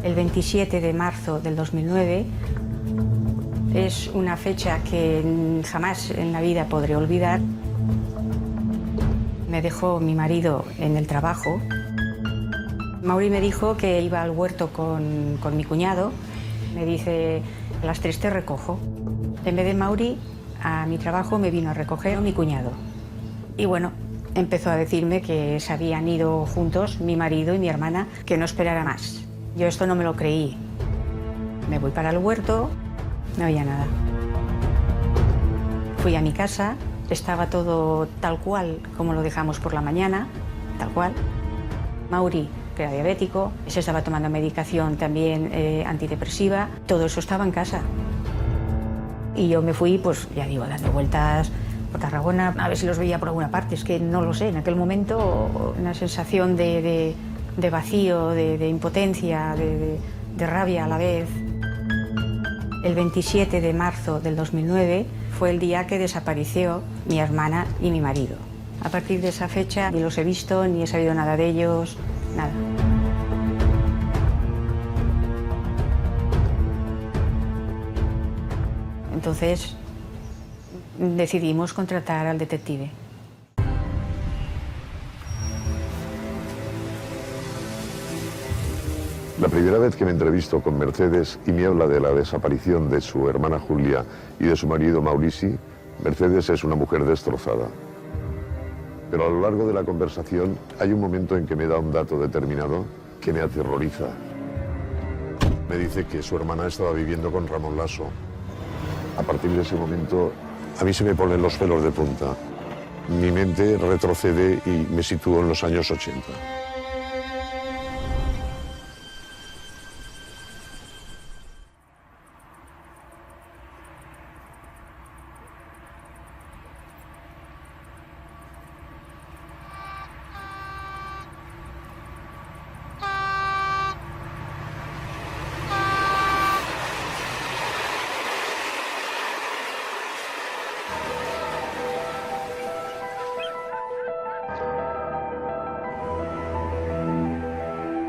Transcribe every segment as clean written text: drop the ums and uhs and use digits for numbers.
El 27 de marzo del 2009 es una fecha que jamás en la vida podré olvidar. Me dejó mi marido en el trabajo. Mauri me dijo que iba al huerto con mi cuñado. Me dice, a las 3 te recojo. En vez de Mauri, a mi trabajo me vino a recoger mi cuñado. Y bueno, empezó a decirme que se habían ido juntos, mi marido y mi hermana, que no esperara más. Yo esto no me lo creí. Me voy para el huerto, no había nada. Fui a mi casa, estaba todo tal cual como lo dejamos por la mañana, tal cual. Mauri, que era diabético, se estaba tomando medicación también antidepresiva, todo eso estaba en casa. Y yo me fui, pues ya digo, dando vueltas por Tarragona, a ver si los veía por alguna parte, es que no lo sé, en aquel momento una sensación de vacío, de impotencia, de rabia a la vez. El 27 de marzo del 2009 fue el día que desapareció mi hermana y mi marido. A partir de esa fecha ni los he visto, ni he sabido nada de ellos, nada. Entonces decidimos contratar al detective. La primera vez que me entrevisto con Mercedes y me habla de la desaparición de su hermana Julia y de su marido Maurici, Mercedes es una mujer destrozada. Pero a lo largo de la conversación hay un momento en que me da un dato determinado que me aterroriza. Me dice que su hermana estaba viviendo con Ramón Lasso. A partir de ese momento a mí se me ponen los pelos de punta. Mi mente retrocede y me sitúo en los años 80.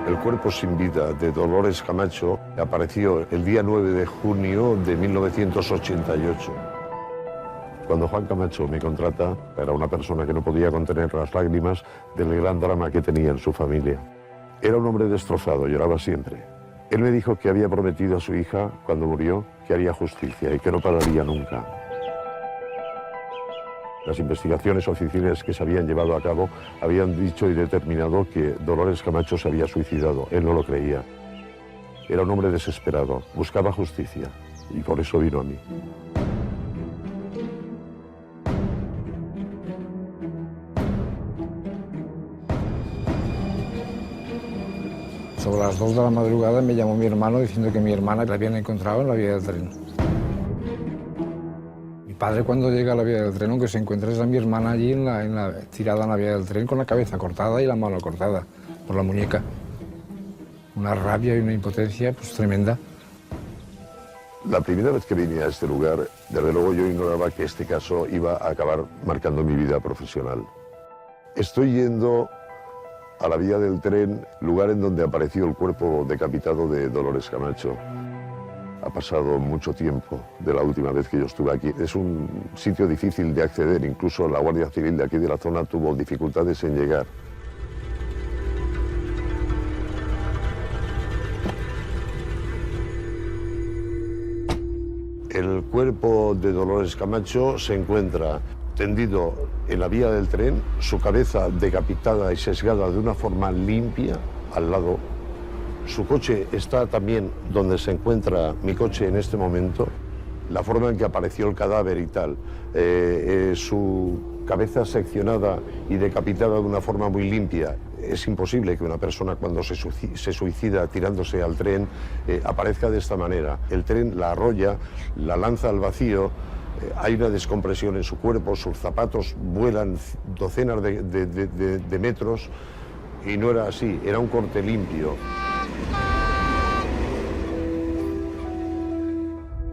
El cuerpo sin vida de Dolores Camacho apareció el día 9 de junio de 1988. Cuando Juan Camacho me contrata, era una persona que no podía contener las lágrimas del gran drama que tenía en su familia. Era un hombre destrozado, lloraba siempre. Él me dijo que había prometido a su hija, cuando murió, que haría justicia y que no pararía nunca. Las investigaciones oficiales que se habían llevado a cabo habían dicho y determinado que Dolores Camacho se había suicidado. Él no lo creía. Era un hombre desesperado, buscaba justicia y por eso vino a mí. Sobre las 2 de la madrugada me llamó mi hermano diciendo que mi hermana la habían encontrado en la vía del tren. Mi padre, cuando llega a la vía del tren, aunque se encuentra es a mi hermana allí tirada en la vía del tren con la cabeza cortada y la mano cortada por la muñeca. Una rabia y una impotencia pues tremenda. La primera vez que vine a este lugar, desde luego yo ignoraba que este caso iba a acabar marcando mi vida profesional. Estoy yendo a la vía del tren, lugar en donde apareció el cuerpo decapitado de Dolores Camacho. Ha pasado mucho tiempo de la última vez que yo estuve aquí. Es un sitio difícil de acceder, incluso la Guardia Civil de aquí de la zona tuvo dificultades en llegar. El cuerpo de Dolores Camacho se encuentra tendido en la vía del tren, su cabeza decapitada y sesgada de una forma limpia al lado. Su coche está también donde se encuentra mi coche en este momento, la forma en que apareció el cadáver y tal. Su cabeza seccionada y decapitada de una forma muy limpia. Es imposible que una persona cuando se suicida tirándose al tren aparezca de esta manera. El tren la arrolla, la lanza al vacío, hay una descompresión en su cuerpo, sus zapatos vuelan docenas de metros y no era así, era un corte limpio.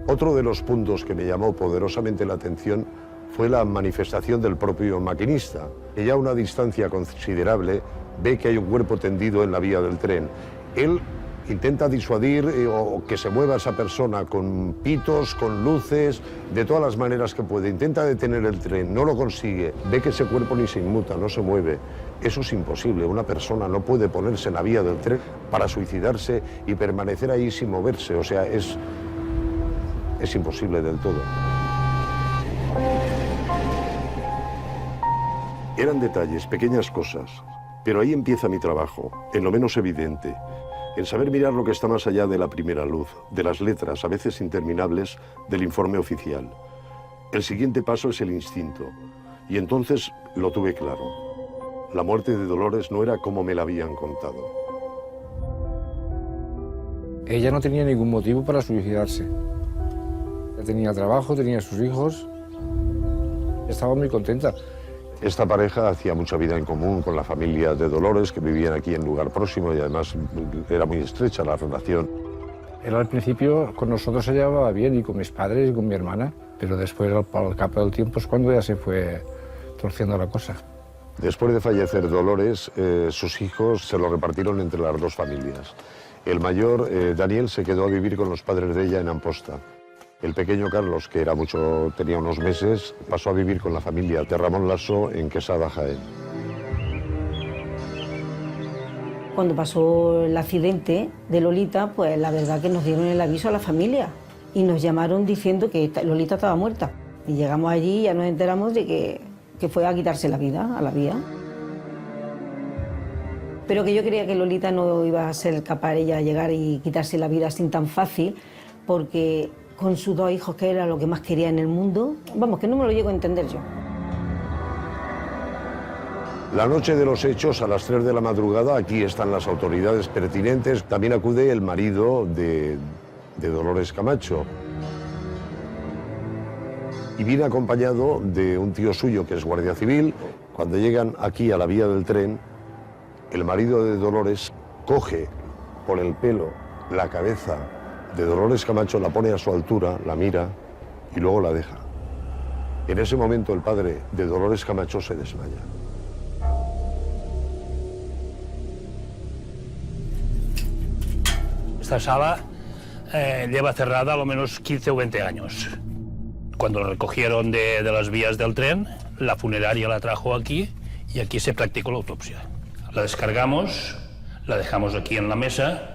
Otro de los puntos que me llamó poderosamente la atención fue la manifestación del propio maquinista, que ya a una distancia considerable ve que hay un cuerpo tendido en la vía del tren. Él Intenta disuadir o que se mueva esa persona con pitos, con luces, de todas las maneras que puede. Intenta detener el tren, no lo consigue. Ve que ese cuerpo ni se inmuta, no se mueve. Eso es imposible. Una persona no puede ponerse en la vía del tren para suicidarse y permanecer ahí sin moverse. O sea, es imposible del todo. Eran detalles, pequeñas cosas. Pero ahí empieza mi trabajo, en lo menos evidente. En saber mirar lo que está más allá de la primera luz, de las letras, a veces interminables, del informe oficial. El siguiente paso es el instinto. Y entonces lo tuve claro. La muerte de Dolores no era como me la habían contado. Ella no tenía ningún motivo para suicidarse. Ella tenía trabajo, tenía sus hijos. Estaba muy contenta. Esta pareja hacía mucha vida en común con la familia de Dolores, que vivían aquí en lugar próximo, y además era muy estrecha la relación. Él al principio con nosotros se llevaba bien, y con mis padres y con mi hermana, pero después, al cabo del tiempo, es cuando ya se fue torciendo la cosa. Después de fallecer Dolores, sus hijos se lo repartieron entre las dos familias. El mayor, Daniel, se quedó a vivir con los padres de ella en Amposta. El pequeño Carlos, que tenía unos meses, pasó a vivir con la familia de Ramón Lasso en Quesada, Jaén. Cuando pasó el accidente de Lolita, pues la verdad que nos dieron el aviso a la familia y nos llamaron diciendo que Lolita estaba muerta. Y llegamos allí y ya nos enteramos de que fue a quitarse la vida a la vía. Pero que yo creía que Lolita no iba a ser capaz ella de llegar y quitarse la vida así tan fácil, porque con sus dos hijos, que era lo que más quería en el mundo, vamos, que no me lo llego a entender yo. La noche de los hechos, a las 3 de la madrugada, aquí están las autoridades pertinentes. También acude el marido de Dolores Camacho. Y viene acompañado de un tío suyo que es guardia civil. Cuando llegan aquí a la vía del tren, el marido de Dolores coge por el pelo la cabeza de Dolores Camacho, la pone a su altura, la mira y luego la deja. En ese momento el padre de Dolores Camacho se desmaya. Esta sala lleva cerrada a lo menos 15 o 20 años. Cuando la recogieron de las vías del tren, la funeraria la trajo aquí y aquí se practicó la autopsia. La descargamos, la dejamos aquí en la mesa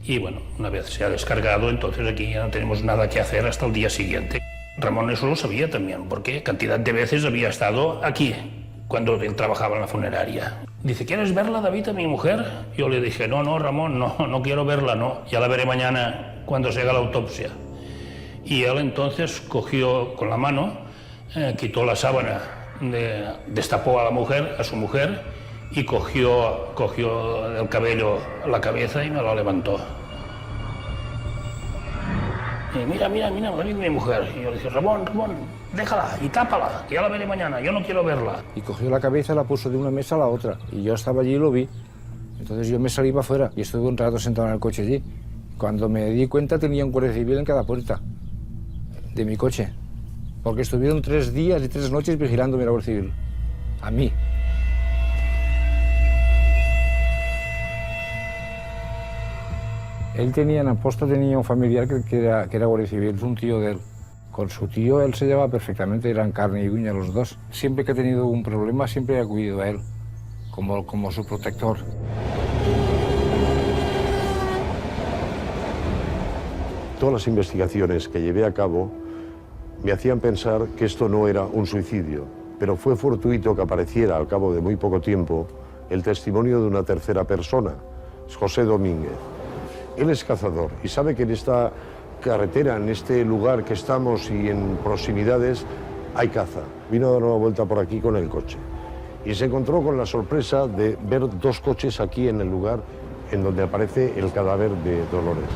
y bueno, una vez se ha descargado, entonces aquí ya no tenemos nada que hacer hasta el día siguiente. Ramón eso lo sabía también, porque cantidad de veces había estado aquí cuando él trabajaba en la funeraria. Dice, ¿quieres verla, David, a mi mujer? Yo le dije, no, Ramón, no quiero verla, no. Ya la veré mañana cuando se haga la autopsia. Y él entonces cogió con la mano, quitó la sábana, destapó a su mujer, y cogió el cabello a la cabeza y me lo levantó. Y mira, mi mujer. Y yo le dije, Ramón, déjala y tápala, que ya la veré mañana, yo no quiero verla. Y cogió la cabeza y la puso de una mesa a la otra. Y yo estaba allí y lo vi. Entonces yo me salí para afuera y estuve un rato sentado en el coche allí. Cuando me di cuenta tenía un guardia civil en cada puerta de mi coche. Porque estuvieron 3 días y 3 noches vigilándome la Guardia Civil. A mí. Él tenía en Amposta un familiar que era guardia civil, un tío de él. Con su tío él se llevaba perfectamente, eran carne y uña los dos. Siempre que ha tenido un problema siempre he acudido a él, como su protector. Todas las investigaciones que llevé a cabo me hacían pensar que esto no era un suicidio, pero fue fortuito que apareciera al cabo de muy poco tiempo el testimonio de una tercera persona, José Domínguez. Él es cazador y sabe que en esta carretera, en este lugar que estamos y en proximidades, hay caza. Vino a dar una vuelta por aquí con el coche y se encontró con la sorpresa de ver 2 coches aquí en el lugar en donde aparece el cadáver de Dolores.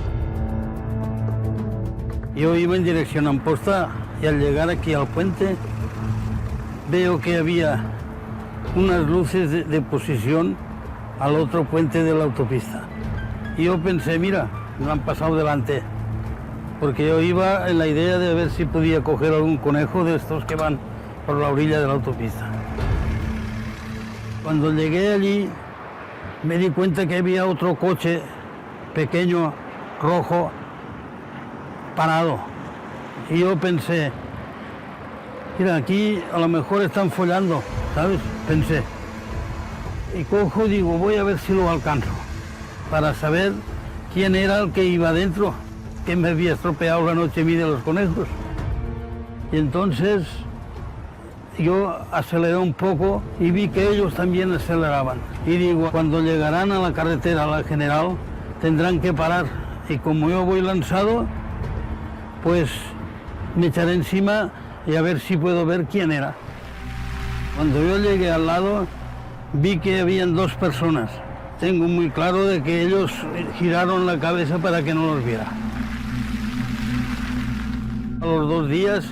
Yo iba en dirección a Amposta y al llegar aquí al puente veo que había unas luces de posición al otro puente de la autopista. Y yo pensé, mira, me han pasado delante, porque yo iba en la idea de ver si podía coger algún conejo de estos que van por la orilla de la autopista. Cuando llegué allí me di cuenta que había otro coche pequeño, rojo, parado. Y yo pensé, mira, aquí a lo mejor están follando, ¿sabes? Pensé. Y cojo y digo, voy a ver si lo alcanzo, para saber quién era el que iba adentro, que me había estropeado la noche mí de los conejos. Y entonces yo aceleré un poco y vi que ellos también aceleraban. Y digo, cuando llegarán a la carretera, a la General, tendrán que parar. Y como yo voy lanzado, pues me echaré encima y a ver si puedo ver quién era. Cuando yo llegué al lado, vi que habían dos personas. Tengo muy claro de que ellos giraron la cabeza para que no los viera. A los 2 días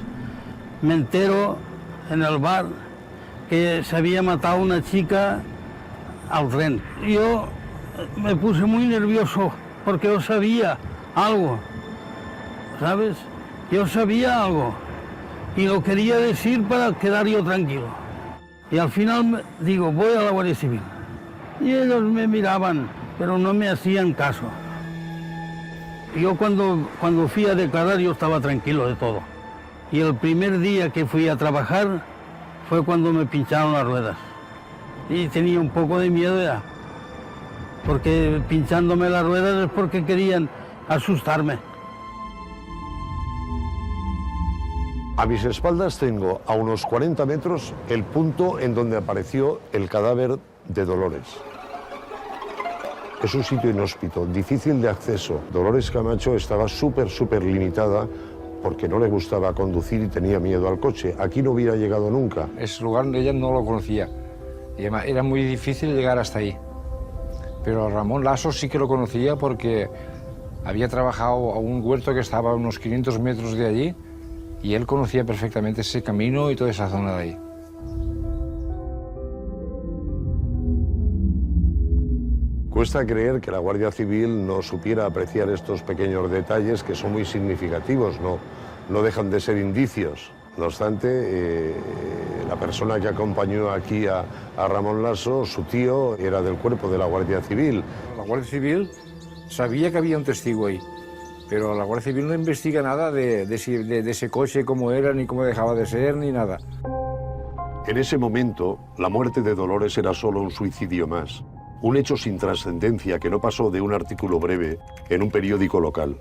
me entero en el bar que se había matado una chica al tren. Yo me puse muy nervioso porque yo sabía algo, ¿sabes? Yo sabía algo y lo quería decir para quedar yo tranquilo. Y al final digo, voy a la Guardia Civil. Y ellos me miraban, pero no me hacían caso. Yo cuando fui a declarar yo estaba tranquilo de todo. Y el primer día que fui a trabajar fue cuando me pincharon las ruedas. Y tenía un poco de miedo ya, porque pinchándome las ruedas es porque querían asustarme. A mis espaldas tengo, a unos 40 metros, el punto en donde apareció el cadáver de Dolores. Es un sitio inhóspito, difícil de acceso. Dolores Camacho estaba súper limitada porque no le gustaba conducir y tenía miedo al coche. Aquí no hubiera llegado nunca. Ese lugar ella no lo conocía. Y además era muy difícil llegar hasta ahí. Pero Ramón Lasso sí que lo conocía porque había trabajado a un huerto que estaba a unos 500 metros de allí y él conocía perfectamente ese camino y toda esa zona de ahí. Cuesta creer que la Guardia Civil no supiera apreciar estos pequeños detalles que son muy significativos, no dejan de ser indicios. No obstante, la persona que acompañó aquí a Ramón Lasso, su tío, era del cuerpo de la Guardia Civil. La Guardia Civil sabía que había un testigo ahí, pero la Guardia Civil no investiga nada de ese coche, cómo era, ni cómo dejaba de ser, ni nada. En ese momento, la muerte de Dolores era solo un suicidio más, un hecho sin trascendencia que no pasó de un artículo breve en un periódico local.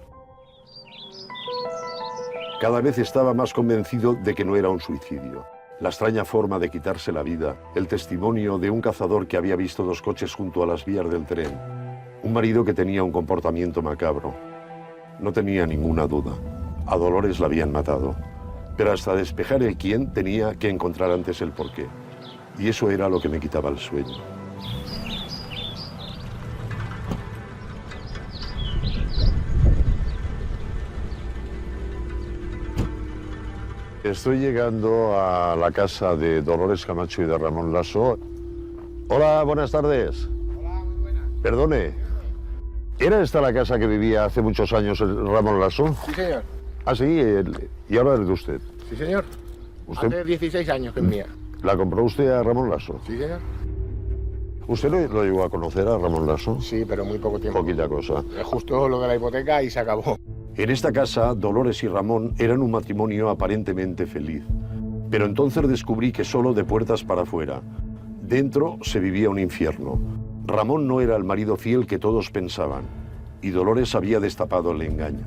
Cada vez estaba más convencido de que no era un suicidio. La extraña forma de quitarse la vida, el testimonio de un cazador que había visto 2 coches junto a las vías del tren, un marido que tenía un comportamiento macabro. No tenía ninguna duda. A Dolores la habían matado. Pero hasta despejar el quién tenía que encontrar antes el porqué. Y eso era lo que me quitaba el sueño. Estoy llegando a la casa de Dolores Camacho y de Ramón Lasso. Hola, buenas tardes. Hola, muy buenas. Perdone, ¿era esta la casa que vivía hace muchos años el Ramón Lasso? Sí, señor. Ah, sí, y ahora es de usted. Sí, señor. ¿Usted Hace 16 años que es mía. la compró usted a Ramón Lasso? Sí, señor. ¿Usted lo llegó a conocer a Ramón Lasso? Sí, pero muy poco tiempo. Poquita cosa. Es justo lo de la hipoteca y se acabó. En esta casa, Dolores y Ramón eran un matrimonio aparentemente feliz. Pero entonces descubrí que solo de puertas para afuera. Dentro se vivía un infierno. Ramón no era el marido fiel que todos pensaban. Y Dolores había destapado el engaño.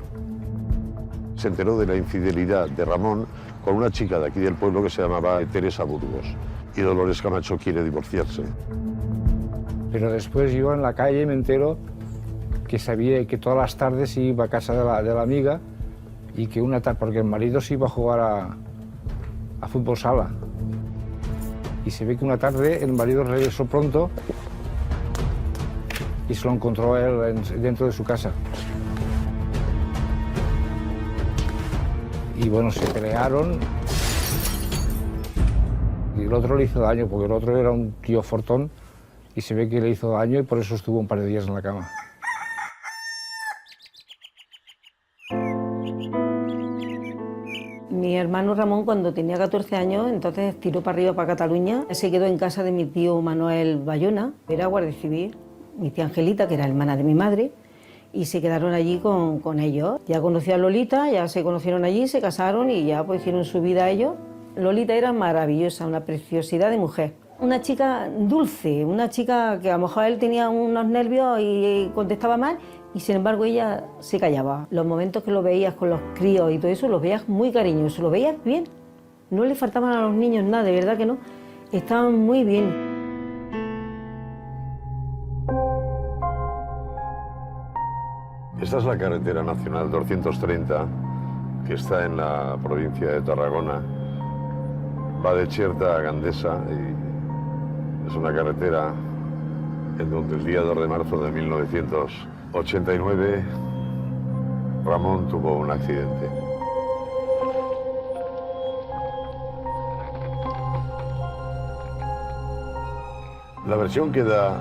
Se enteró de la infidelidad de Ramón con una chica de aquí del pueblo que se llamaba Teresa Burgos. Y Dolores Camacho quiere divorciarse. Pero después yo en la calle me entero que sabía que todas las tardes iba a casa de la amiga y que una tarde, porque el marido se iba a jugar a fútbol sala. Y se ve que una tarde el marido regresó pronto y se lo encontró a él dentro de su casa. Y bueno, se pelearon y el otro le hizo daño, porque el otro era un tío fortón y se ve que le hizo daño y por eso estuvo un par de días en la cama. Mi hermano Ramón, cuando tenía 14 años, entonces tiró para arriba, para Cataluña. Se quedó en casa de mi tío Manuel Bayona, era guardia civil. Mi tía Angelita, que era hermana de mi madre, y se quedaron allí con ellos. Ya conoció a Lolita, ya se conocieron allí, se casaron y ya pues hicieron su vida ellos. Lolita era maravillosa, una preciosidad de mujer. Una chica dulce, una chica que a lo mejor él tenía unos nervios y contestaba mal y sin embargo ella se callaba. Los momentos que lo veías con los críos y todo eso, los veías muy cariñosos, los veías bien. No le faltaban a los niños nada, de verdad que no. Estaban muy bien. Esta es la carretera nacional 230, que está en la provincia de Tarragona. Va de Cherta a Gandesa y es una carretera en donde el día 2 de marzo de 1989 Ramón tuvo un accidente. La versión que da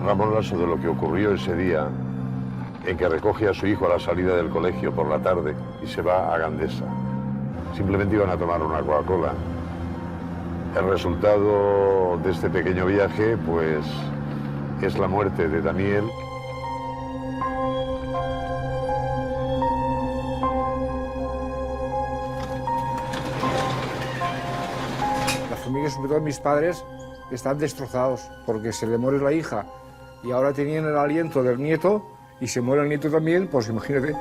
Ramón Lasso de lo que ocurrió ese día, en que recoge a su hijo a la salida del colegio por la tarde y se va a Gandesa. Simplemente iban a tomar una Coca-Cola. El resultado de este pequeño viaje, pues, es la muerte de Daniel. La familia, sobre todo mis padres, están destrozados porque se le muere la hija y ahora tenían el aliento del nieto y se muere el nieto también, pues imagínate.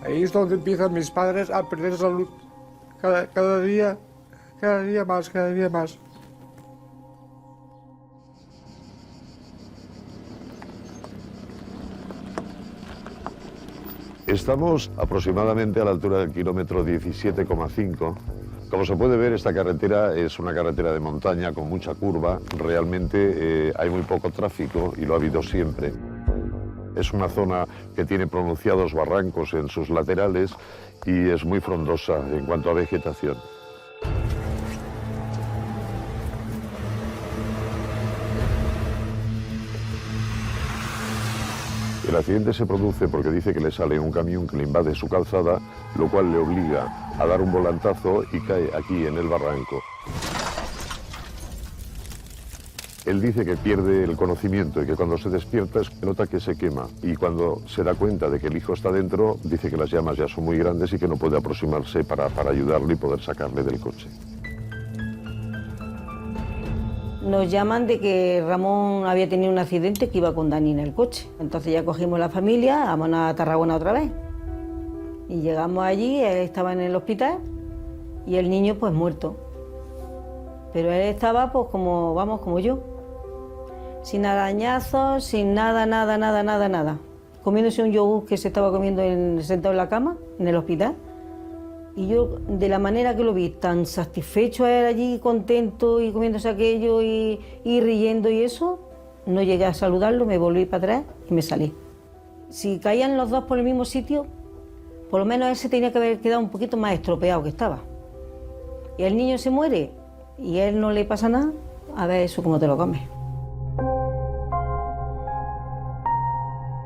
Ahí es donde empiezan mis padres a perder salud. Cada día más, cada día más. Estamos aproximadamente a la altura del kilómetro 17,5. Como se puede ver, esta carretera es una carretera de montaña con mucha curva. Realmente hay muy poco tráfico y lo ha habido siempre. Es una zona que tiene pronunciados barrancos en sus laterales y es muy frondosa en cuanto a vegetación. El accidente se produce porque dice que le sale un camión que le invade su calzada, lo cual le obliga a dar un volantazo y cae aquí en el barranco. Él dice que pierde el conocimiento y que cuando se despierta nota que se quema. Y cuando se da cuenta de que el hijo está dentro, dice que las llamas ya son muy grandes y que no puede aproximarse para ayudarle y poder sacarle del coche. Nos llaman de que Ramón había tenido un accidente, que iba con Dani en el coche. Entonces ya cogimos la familia, vamos a Tarragona otra vez. Y llegamos allí, él estaba en el hospital y el niño pues muerto. Pero él estaba pues como yo. Sin arañazos, sin nada. Comiéndose un yogur que se estaba comiendo sentado en la cama, en el hospital. Y yo, de la manera que lo vi, tan satisfecho a él allí, contento y comiéndose aquello y riendo y eso, no llegué a saludarlo, me volví para atrás y me salí. Si caían los dos por el mismo sitio, por lo menos él se tenía que haber quedado un poquito más estropeado que estaba. Y el niño se muere y a él no le pasa nada, a ver eso cómo te lo comes.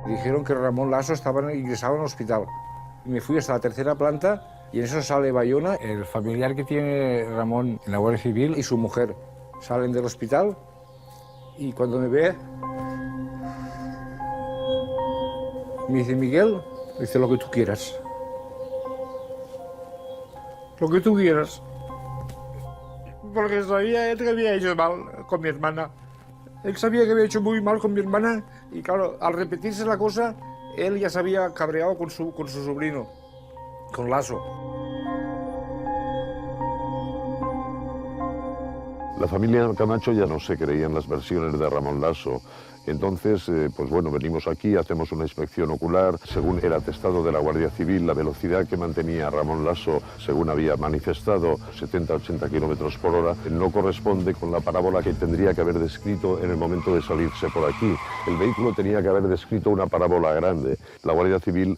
Dijeron que Ramón Lasso estaba ingresado en el hospital. Me fui hasta la tercera planta y en eso sale Bayona, el familiar que tiene Ramón en la Guardia Civil y su mujer. Salen del hospital y cuando me ve, me dice, Miguel, dice lo que tú quieras. Lo que tú quieras. Porque sabía él que había hecho mal con mi hermana. Él sabía que había hecho muy mal con mi hermana y claro, al repetirse la cosa, él ya se había cabreado con su sobrino, con Lasso. La familia Camacho ya no se creía en las versiones de Ramón Lasso. Entonces, pues bueno, venimos aquí, hacemos una inspección ocular. Según el atestado de la Guardia Civil, la velocidad que mantenía Ramón Lasso, según había manifestado, 70-80 kilómetros por hora, no corresponde con la parábola que tendría que haber descrito en el momento de salirse por aquí. El vehículo tenía que haber descrito una parábola grande. La Guardia Civil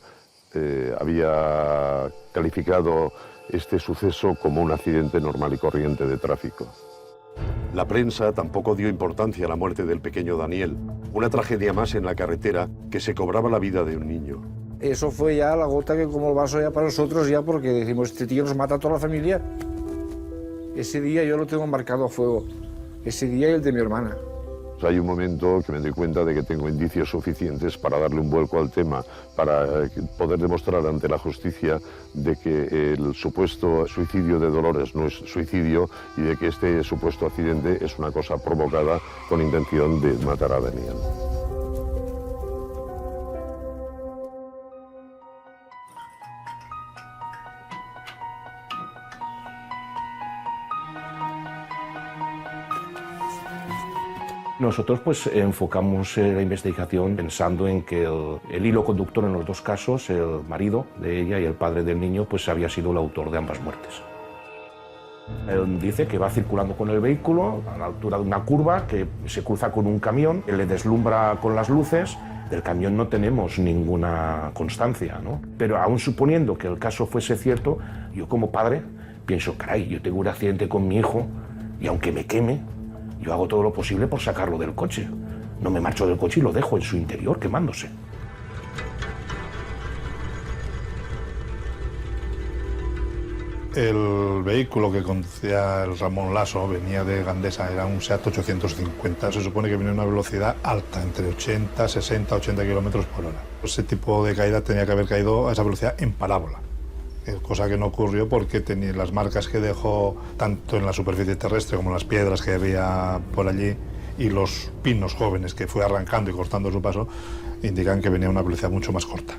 había calificado este suceso como un accidente normal y corriente de tráfico. La prensa tampoco dio importancia a la muerte del pequeño Daniel, una tragedia más en la carretera que se cobraba la vida de un niño. Eso fue ya la gota que como el vaso ya para nosotros, ya porque decimos, este tío nos mata a toda la familia. Ese día yo lo tengo marcado a fuego, ese día y el de mi hermana. Hay un momento que me doy cuenta de que tengo indicios suficientes para darle un vuelco al tema, para poder demostrar ante la justicia de que el supuesto suicidio de Dolores no es suicidio y de que este supuesto accidente es una cosa provocada con intención de matar a Daniel. Nosotros pues enfocamos la investigación pensando en que el hilo conductor en los dos casos, el marido de ella y el padre del niño, pues había sido el autor de ambas muertes. Él dice que va circulando con el vehículo a la altura de una curva, que se cruza con un camión, que le deslumbra con las luces. Del camión no tenemos ninguna constancia, ¿no? Pero aún suponiendo que el caso fuese cierto, yo como padre pienso, caray, yo tengo un accidente con mi hijo y aunque me queme, yo hago todo lo posible por sacarlo del coche. No me marcho del coche y lo dejo en su interior quemándose. El vehículo que conducía el Ramón Lasso venía de Gandesa, era un Seat 850. Se supone que venía a una velocidad alta, entre 80, 60, 80 kilómetros por hora. Ese tipo de caída tenía que haber caído a esa velocidad en parábola. Cosa que no ocurrió porque tenía las marcas que dejó tanto en la superficie terrestre como en las piedras que había por allí y los pinos jóvenes que fue arrancando y cortando su paso indican que venía a una velocidad mucho más corta.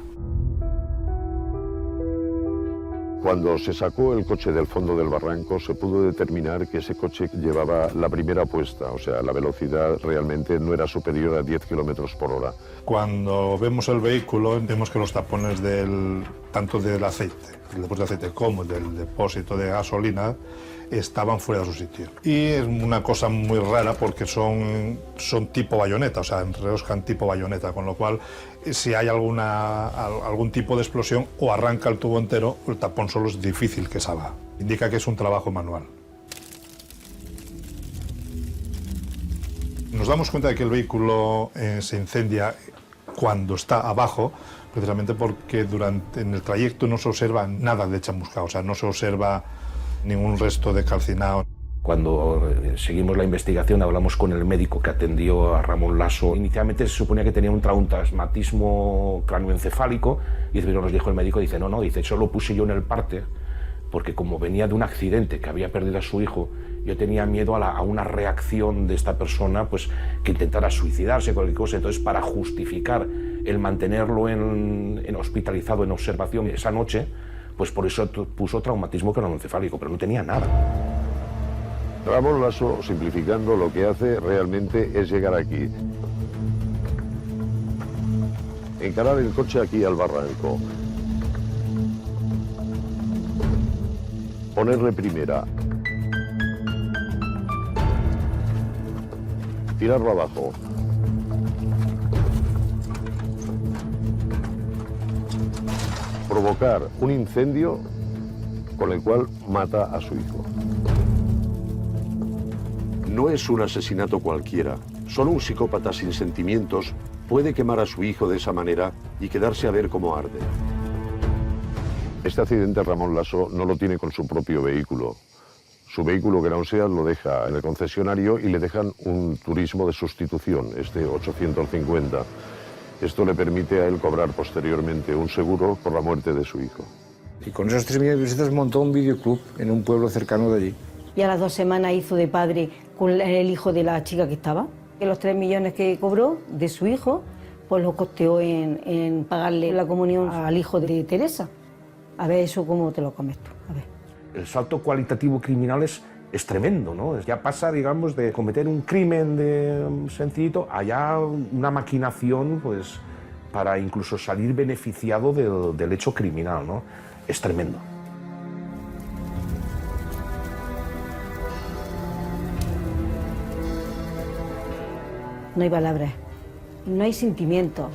Cuando se sacó el coche del fondo del barranco se pudo determinar que ese coche llevaba la primera puesta, o sea, la velocidad realmente no era superior a 10 kilómetros por hora. Cuando vemos el vehículo vemos que los tapones tanto del aceite, el depósito de aceite como del depósito de gasolina estaban fuera de su sitio. Y es una cosa muy rara porque son tipo bayoneta, o sea, enroscan tipo bayoneta, con lo cual si hay algún tipo de explosión o arranca el tubo entero, el tapón solo es difícil que salga. Indica que es un trabajo manual. Nos damos cuenta de que el vehículo se incendia cuando está abajo, precisamente porque en el trayecto no se observa nada de chamuscado, o sea, no se observa ningún resto de calcinado. Cuando seguimos la investigación hablamos con el médico que atendió a Ramón Lasso. Inicialmente se suponía que tenía un traumatismo cráneoencefálico y nos dijo el médico, dice, no, dice, eso lo puse yo en el parte porque como venía de un accidente que había perdido a su hijo, yo tenía miedo a una reacción de esta persona pues, que intentara suicidarse, cualquier cosa. Entonces, para justificar el mantenerlo hospitalizado en observación esa noche, pues por eso puso traumatismo craneoencefálico, pero no tenía nada. Ramón Lasso, simplificando, lo que hace realmente es llegar aquí, encarar el coche aquí al barranco, ponerle primera, tirarlo abajo, provocar un incendio con el cual mata a su hijo. No es un asesinato cualquiera. Solo un psicópata sin sentimientos puede quemar a su hijo de esa manera y quedarse a ver cómo arde. Este accidente Ramón Lasso no lo tiene con su propio vehículo. Su vehículo, que era un Seat, lo deja en el concesionario y le dejan un turismo de sustitución, este 850. Esto le permite a él cobrar posteriormente un seguro por la muerte de su hijo. Y con esos 3 millones de visitas montó un videoclub en un pueblo cercano de allí. Y a las 2 semanas hizo de padre con el hijo de la chica que estaba. Que los 3 millones que cobró de su hijo, pues lo costeó en pagarle la comunión al hijo de Teresa. A ver, eso cómo te lo comes tú. A ver. El salto cualitativo criminal es tremendo, ¿no? Ya pasa, digamos, de cometer un crimen sencillito a ya una maquinación, pues, para incluso salir beneficiado del hecho criminal, ¿no? Es tremendo. No hay palabras, no hay sentimientos.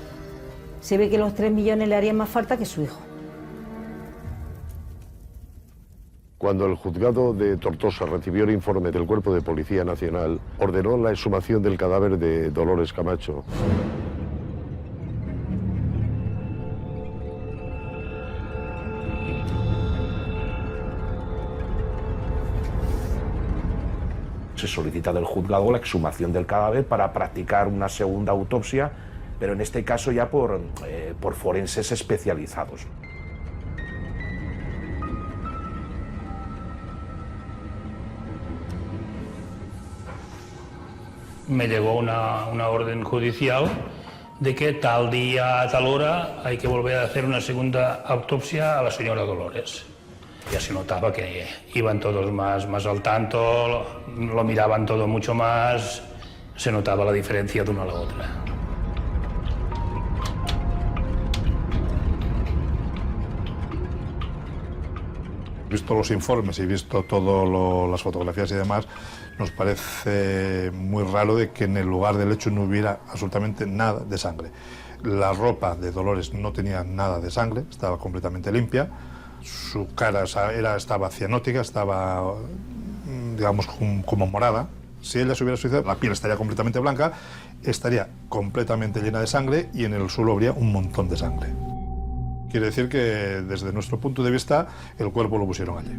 Se ve que los 3 millones le harían más falta que su hijo. Cuando el juzgado de Tortosa recibió el informe del Cuerpo de Policía Nacional, ordenó la exhumación del cadáver de Dolores Camacho. Se solicita del juzgado la exhumación del cadáver para practicar una segunda autopsia, pero en este caso ya por forenses especializados. Me llegó una orden judicial de que tal día, a tal hora, hay que volver a hacer una segunda autopsia a la señora Dolores. Ya se notaba que iban todos más al tanto, lo miraban todo mucho más, se notaba la diferencia de una a la otra. Visto los informes y visto todas las fotografías y demás, nos parece muy raro de que en el lugar del hecho no hubiera absolutamente nada de sangre. La ropa de Dolores no tenía nada de sangre, estaba completamente limpia. Su cara estaba cianótica, estaba, digamos, como morada. Si ella se hubiera suicidado, la piel estaría completamente blanca, estaría completamente llena de sangre y en el suelo habría un montón de sangre. Quiere decir que, desde nuestro punto de vista, el cuerpo lo pusieron allí.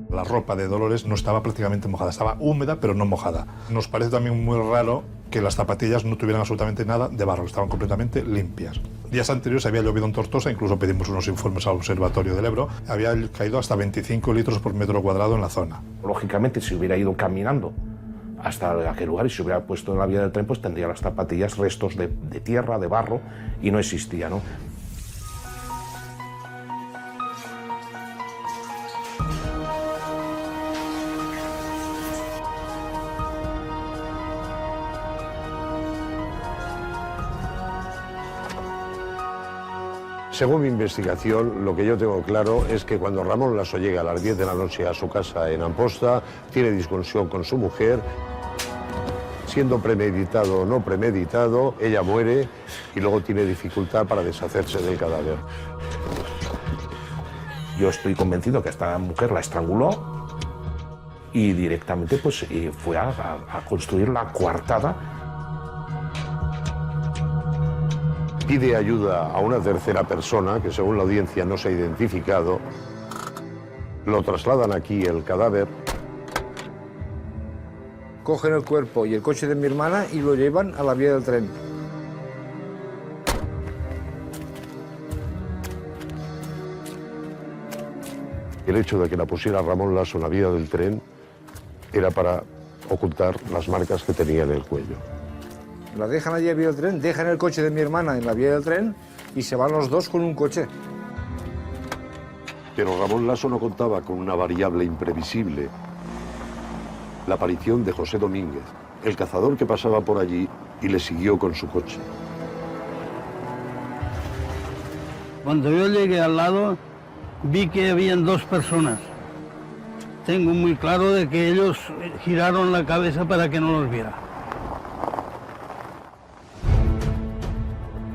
La ropa de Dolores no estaba prácticamente mojada, estaba húmeda pero no mojada. Nos parece también muy raro que las zapatillas no tuvieran absolutamente nada de barro, estaban completamente limpias. Días anteriores había llovido en Tortosa, incluso pedimos unos informes al Observatorio del Ebro, había caído hasta 25 litros por metro cuadrado en la zona. Lógicamente, si hubiera ido caminando hasta aquel lugar y se hubiera puesto en la vía del tren, pues tendría las zapatillas restos de tierra, de barro, y no existía, ¿no? Según mi investigación, lo que yo tengo claro es que cuando Ramón Laso llega a las 10 de la noche a su casa en Amposta, tiene discusión con su mujer, siendo premeditado o no premeditado, ella muere y luego tiene dificultad para deshacerse del cadáver. Yo estoy convencido que esta mujer la estranguló y directamente pues, fue a construir la coartada. Pide ayuda a una tercera persona, que según la audiencia no se ha identificado. Lo trasladan aquí, el cadáver. Cogen el cuerpo y el coche de mi hermana y lo llevan a la vía del tren. El hecho de que la pusiera Ramón Laso en la vía del tren era para ocultar las marcas que tenía en el cuello. La dejan allí a la vía del tren, dejan el coche de mi hermana en la vía del tren y se van los dos con un coche. Pero Ramón Laso no contaba con una variable imprevisible: la aparición de José Domínguez, el cazador que pasaba por allí y le siguió con su coche. Cuando yo llegué al lado, vi que habían dos personas. Tengo muy claro de que ellos giraron la cabeza para que no los viera.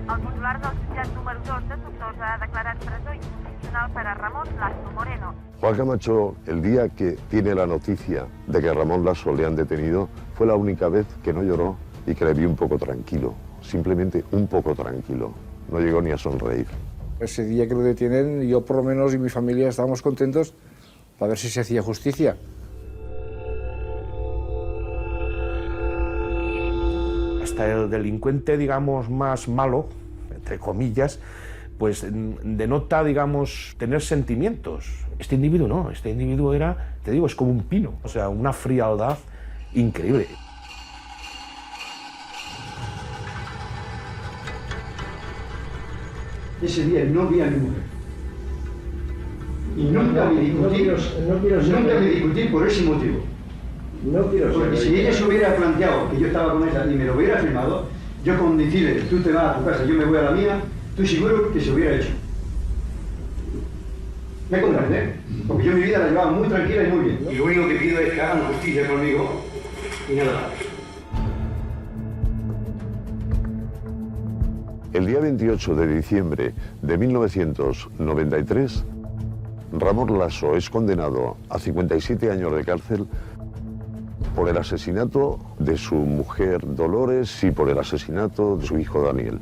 El titular del jutjat número 2 de Tortosa ha declarat presó incondicional para Ramón Laso Moreno. Juan Camacho, el día que tiene la noticia de que a Ramón Laso le han detenido, fue la única vez que no lloró y que le vi un poco tranquilo, simplemente un poco tranquilo. No llegó ni a sonreír. Ese día que lo detienen, yo por lo menos y mi familia estábamos contentos para ver si se hacía justicia. Hasta el delincuente, digamos, más malo, entre comillas, pues denota, digamos, tener sentimientos. Este individuo no, este individuo era, te digo, es como un pino, o sea, una frialdad increíble. Ese día no vi a mi mujer. Y nunca me discutí por ese motivo. Porque si ella se hubiera planteado que yo estaba con ella y me lo hubiera firmado, yo con decirle, tú te vas a tu casa, yo me voy a la mía, estoy seguro que se hubiera hecho. ¿Me comprende? Porque yo mi vida la llevaba muy tranquila y muy bien. Y lo único que pido es que hagan justicia conmigo y nada más. El día 28 de diciembre de 1993, Ramón Laso es condenado a 57 años de cárcel por el asesinato de su mujer Dolores y por el asesinato de su hijo Daniel.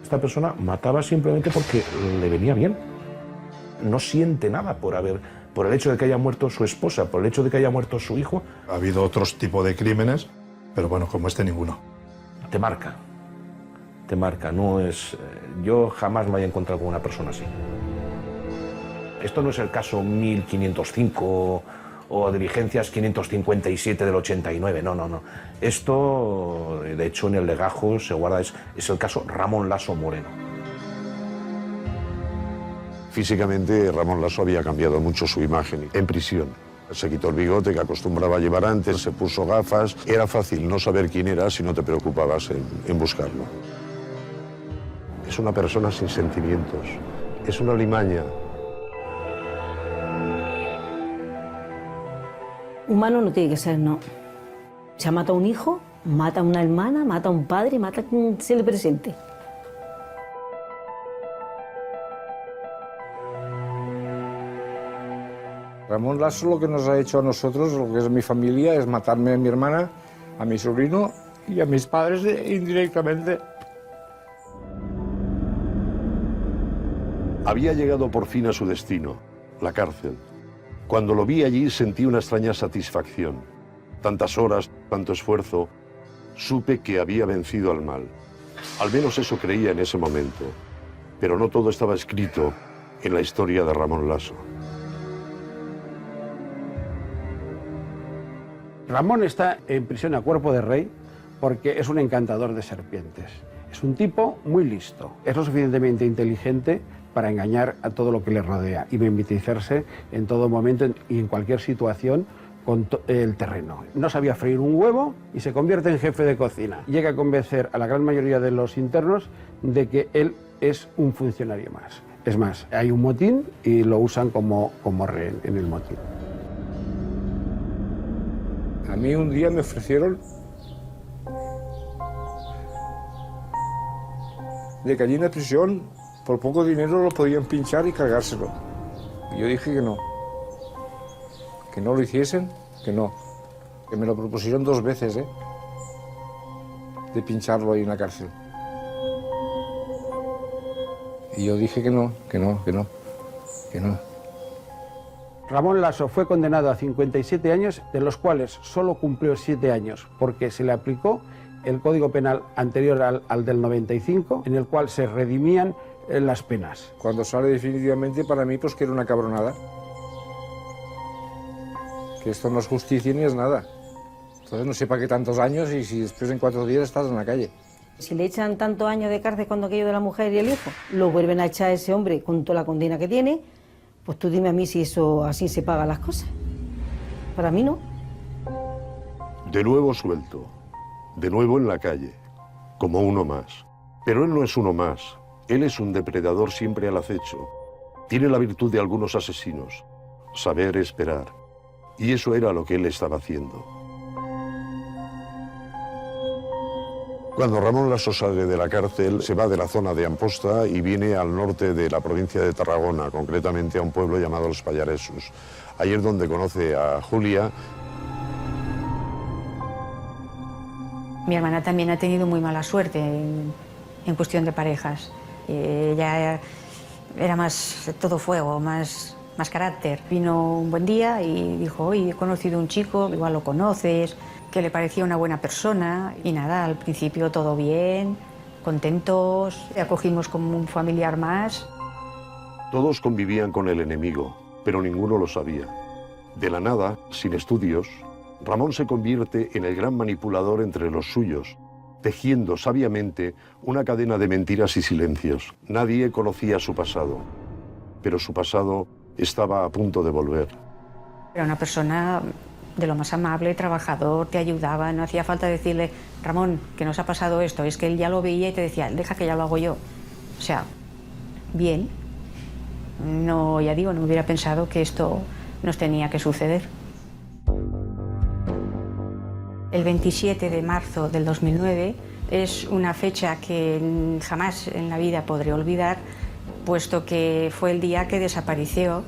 Esta persona mataba simplemente porque le venía bien. No siente nada por el hecho de que haya muerto su esposa, por el hecho de que haya muerto su hijo. Ha habido otros tipos de crímenes, pero bueno, como este ninguno. Te marca. Te marca. No es. Yo jamás me haya encontrado con una persona así. Esto no es el caso 1505 o diligencias 557 del 89, no. Esto, de hecho, en el legajo se guarda, es el caso Ramón Laso Moreno. Físicamente, Ramón Laso había cambiado mucho su imagen en prisión. Se quitó el bigote que acostumbraba a llevar antes, se puso gafas. Era fácil no saber quién era si no te preocupabas en buscarlo. Es una persona sin sentimientos, es una limaña. Humano no tiene que ser, no. Se ha matado a un hijo, mata a una hermana, mata a un padre, mata a quien se le presente. Ramón Laso lo que nos ha hecho a nosotros, lo que es mi familia, es matarme a mi hermana, a mi sobrino y a mis padres indirectamente. Había llegado por fin a su destino, la cárcel. Cuando lo vi allí sentí una extraña satisfacción. Tantas horas, tanto esfuerzo, supe que había vencido al mal. Al menos eso creía en ese momento. Pero no todo estaba escrito en la historia de Ramón Laso. Ramón está en prisión a cuerpo de rey porque es un encantador de serpientes. Es un tipo muy listo, es lo suficientemente inteligente para engañar a todo lo que le rodea y mimetizarse en todo momento y en cualquier situación con el terreno. No sabía freír un huevo y se convierte en jefe de cocina. Llega a convencer a la gran mayoría de los internos de que él es un funcionario más. Es más, hay un motín y lo usan como rehén en el motín. A mí un día me ofrecieron de que allí en la prisión por poco dinero lo podían pinchar y cargárselo. Y yo dije que no lo hiciesen, que no. Que me lo propusieron 2 veces, de pincharlo ahí en la cárcel. Y yo dije que no. Ramón Laso fue condenado a 57 años, de los cuales solo cumplió 7 años, porque se le aplicó el Código Penal anterior al del 95, en el cual se redimían las penas. Cuando sale definitivamente, para mí, pues que era una cabronada. Que esto no es justicia ni es nada. Entonces no sé para qué tantos años y si después en 4 días estás en la calle. Si le echan tantos años de cárcel cuando aquello de la mujer y el hijo, lo vuelven a echar a ese hombre con toda la condena que tiene, pues tú dime a mí si eso así se pagan las cosas. Para mí no. De nuevo suelto, de nuevo en la calle, como uno más. Pero él no es uno más. Él es un depredador siempre al acecho. Tiene la virtud de algunos asesinos, saber esperar. Y eso era lo que él estaba haciendo. Cuando Ramón Laso sale de la cárcel, se va de la zona de Amposta y viene al norte de la provincia de Tarragona, concretamente a un pueblo llamado Los Pallaresos. Ahí es donde conoce a Julia. Mi hermana también ha tenido muy mala suerte en cuestión de parejas. Ella era más todo fuego, más carácter. Vino un buen día y dijo, oye, he conocido a un chico, igual lo conoces, que le parecía una buena persona. Y nada, al principio todo bien, contentos, le acogimos como un familiar más. Todos convivían con el enemigo, pero ninguno lo sabía. De la nada, sin estudios, Ramón se convierte en el gran manipulador entre los suyos, tejiendo sabiamente una cadena de mentiras y silencios. Nadie conocía su pasado, pero su pasado estaba a punto de volver. Era una persona de lo más amable, trabajador, te ayudaba, no hacía falta decirle, Ramón, que nos ha pasado esto, es que él ya lo veía y te decía, deja que ya lo hago yo. O sea, bien, no, ya digo, no hubiera pensado que esto nos tenía que suceder. El 27 de marzo del 2009 es una fecha que jamás en la vida podré olvidar, puesto que fue el día que desapareció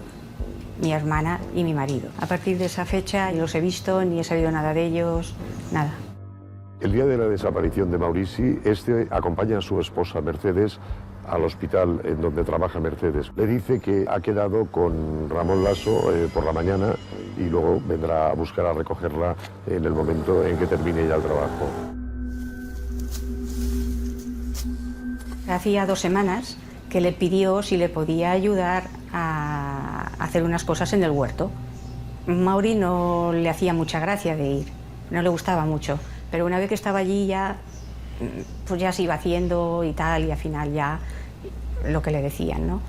mi hermana y mi marido. A partir de esa fecha ni los he visto, ni he sabido nada de ellos, nada. El día de la desaparición de Maurici, este acompaña a su esposa Mercedes al hospital en donde trabaja Mercedes. Le dice que ha quedado con Ramón Laso por la mañana y luego vendrá a buscar a recogerla en el momento en que termine ya el trabajo. Hacía 2 semanas que le pidió si le podía ayudar a hacer unas cosas en el huerto. Mauri no le hacía mucha gracia de ir, no le gustaba mucho, pero una vez que estaba allí ya, pues ya se iba haciendo y tal, y al final ya lo que le decían, ¿no?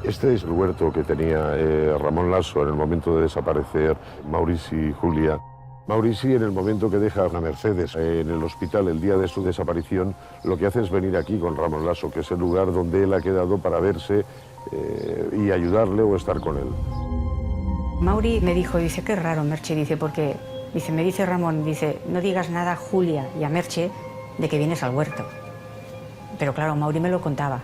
Este es el huerto que tenía Ramón Laso en el momento de desaparecer Maurici y Julia. Maurici, en el momento que deja a Mercedes en el hospital el día de su desaparición, lo que hace es venir aquí con Ramón Laso, que es el lugar donde él ha quedado para verse y ayudarle o estar con él. Mauri me dijo, dice, qué raro, Merche, dice, porque dice, me dice Ramón, dice, no digas nada a Julia y a Merche de que vienes al huerto. Pero claro, Mauri me lo contaba.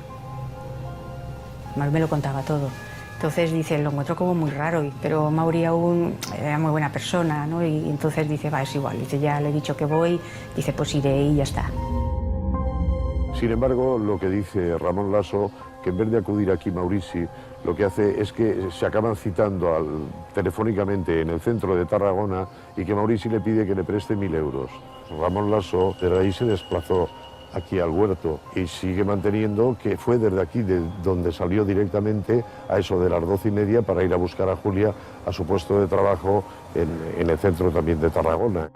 Mauri me lo contaba todo. Entonces dice, lo encuentro como muy raro, pero Mauri aún era muy buena persona, ¿no? Y entonces dice, va, es igual, dice, ya le he dicho que voy, dice, pues iré y ya está. Sin embargo, lo que dice Ramón Laso, que en vez de acudir aquí Maurici, lo que hace es que se acaban citando telefónicamente en el centro de Tarragona y que Maurici le pide que le preste 1.000 euros. Ramón Laso desde ahí se desplazó aquí al huerto y sigue manteniendo que fue desde aquí de donde salió directamente a eso de las 12:30 para ir a buscar a Julia a su puesto de trabajo en el centro también de Tarragona.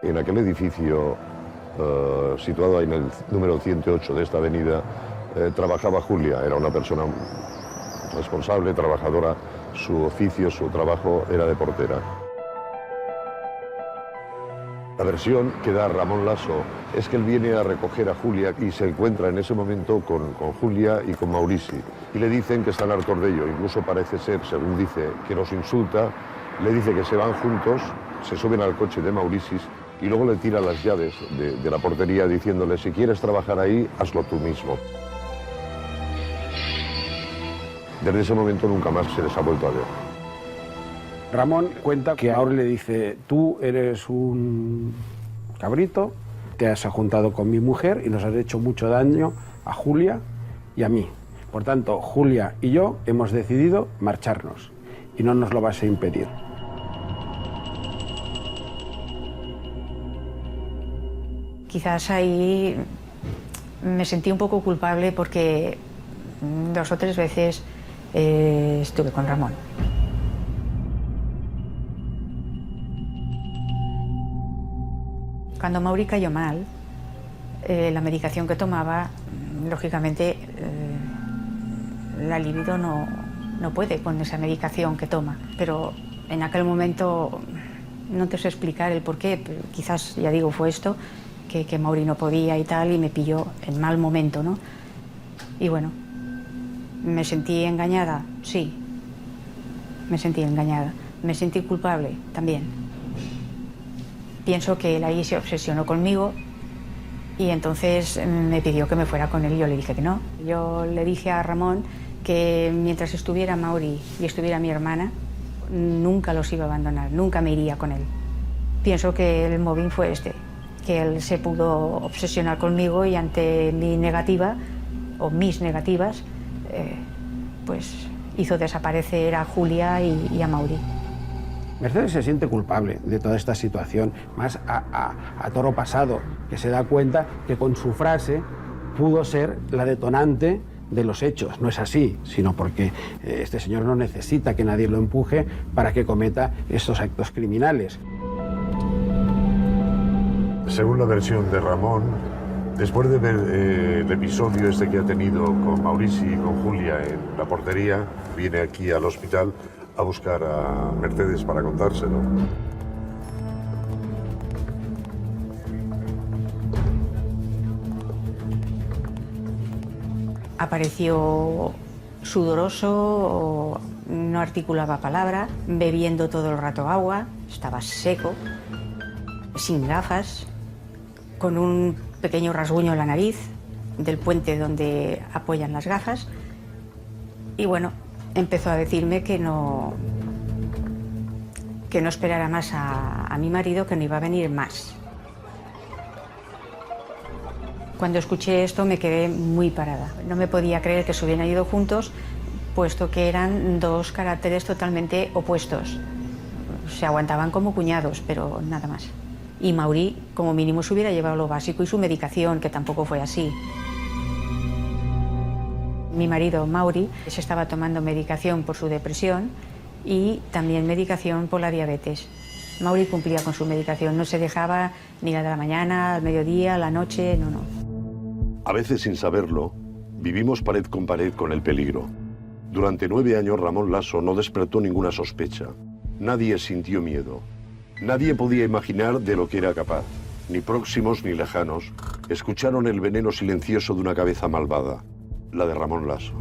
En aquel edificio situado ahí en el número 108 de esta avenida trabajaba Julia, era una persona responsable, trabajadora, su oficio, su trabajo era de portera. La versión que da Ramón Laso es que él viene a recoger a Julia y se encuentra en ese momento con Julia y con Maurici. Y le dicen que están hartos de ello, incluso parece ser, según dice, que los insulta, le dice que se van juntos, se suben al coche de Maurici y luego le tira las llaves de la portería diciéndole, si quieres trabajar ahí, hazlo tú mismo. Desde ese momento nunca más se les ha vuelto a ver. Ramón cuenta que ahora le dice, tú eres un cabrito, te has juntado con mi mujer y nos has hecho mucho daño a Julia y a mí. Por tanto, Julia y yo hemos decidido marcharnos y no nos lo vas a impedir. Quizás ahí me sentí un poco culpable porque 2 o 3 veces estuve con Ramón. Cuando Mauri cayó mal, la medicación que tomaba, lógicamente la libido no puede con esa medicación que toma. Pero en aquel momento no te sé explicar el por qué, pero quizás, ya digo, fue esto, que Mauri no podía y tal, y me pilló en mal momento, ¿no? Y bueno, ¿me sentí engañada? Sí, me sentí engañada. ¿Me sentí culpable? También. Pienso que él ahí se obsesionó conmigo y entonces me pidió que me fuera con él y yo le dije que no. Yo le dije a Ramón que mientras estuviera Mauri y estuviera mi hermana, nunca los iba a abandonar, nunca me iría con él. Pienso que el móvil fue este, que él se pudo obsesionar conmigo y ante mi negativa, o mis negativas, pues hizo desaparecer a Julia y a Mauri. Mercedes se siente culpable de toda esta situación, más a toro pasado, que se da cuenta que con su frase pudo ser la detonante de los hechos. No es así, sino porque este señor no necesita que nadie lo empuje para que cometa estos actos criminales. Según la versión de Ramón, después de ver el episodio este que ha tenido con Maurici y con Julia en la portería, viene aquí al hospital a buscar a Mercedes para contárselo. Apareció sudoroso, no articulaba palabra, bebiendo todo el rato agua, estaba seco, sin gafas, con un pequeño rasguño en la nariz del puente donde apoyan las gafas. Y bueno, empezó a decirme que no esperara más a mi marido, que no iba a venir más. Cuando escuché esto me quedé muy parada. No me podía creer que se hubieran ido juntos, puesto que eran dos caracteres totalmente opuestos. Se aguantaban como cuñados, pero nada más. Y Mauri, como mínimo, se hubiera llevado lo básico y su medicación, que tampoco fue así. Mi marido, Mauri, se estaba tomando medicación por su depresión y también medicación por la diabetes. Mauri cumplía con su medicación, no se dejaba ni la de la mañana, al mediodía, a la noche, no. A veces, sin saberlo, vivimos pared con pared con el peligro. Durante 9 años, Ramón Lasso no despertó ninguna sospecha. Nadie sintió miedo. Nadie podía imaginar de lo que era capaz. Ni próximos ni lejanos escucharon el veneno silencioso de una cabeza malvada, la de Ramón Lasso.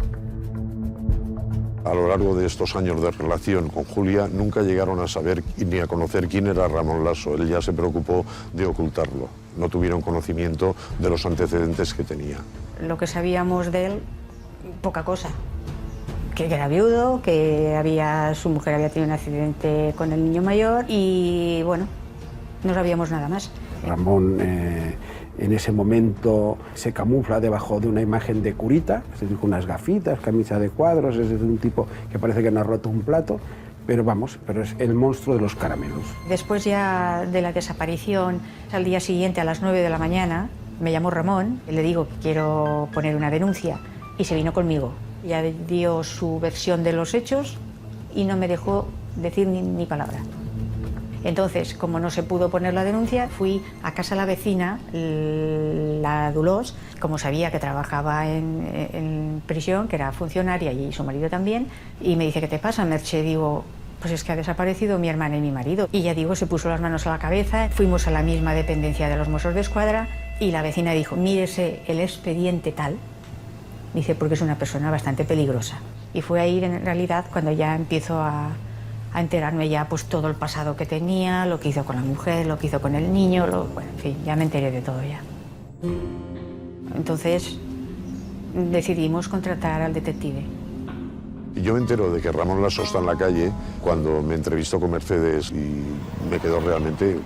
A lo largo de estos años de relación con Julia, nunca llegaron a saber ni a conocer quién era Ramón Lasso. Él ya se preocupó de ocultarlo. No tuvieron conocimiento de los antecedentes que tenía. Lo que sabíamos de él, poca cosa. Que era viudo, que su mujer había tenido un accidente con el niño mayor y, bueno, no sabíamos nada más. Ramón en ese momento se camufla debajo de una imagen de curita, es decir, con unas gafitas, camisa de cuadros, es decir, un tipo que parece que no ha roto un plato, pero es el monstruo de los caramelos. Después ya de la desaparición, al día siguiente a las 9 de la mañana, me llamó Ramón, le digo que quiero poner una denuncia y se vino conmigo. Ya dio su versión de los hechos y no me dejó decir ni palabra. Entonces, como no se pudo poner la denuncia, fui a casa de la vecina, la Dulós, como sabía que trabajaba en prisión, que era funcionaria y su marido también, y me dice, ¿qué te pasa, Merche? Digo, pues es que ha desaparecido mi hermana y mi marido. Y ya digo, se puso las manos a la cabeza, fuimos a la misma dependencia de los Mossos d'Esquadra y la vecina dijo, mírese el expediente tal, dice, porque es una persona bastante peligrosa. Y fue ahí, en realidad, cuando ya empiezo a enterarme ya pues todo el pasado que tenía, lo que hizo con la mujer, lo que hizo con el niño, bueno, en fin, ya me enteré de todo ya. Entonces decidimos contratar al detective. Yo me entero de que Ramón Lasso está en la calle cuando me entrevistó con Mercedes y me quedó realmente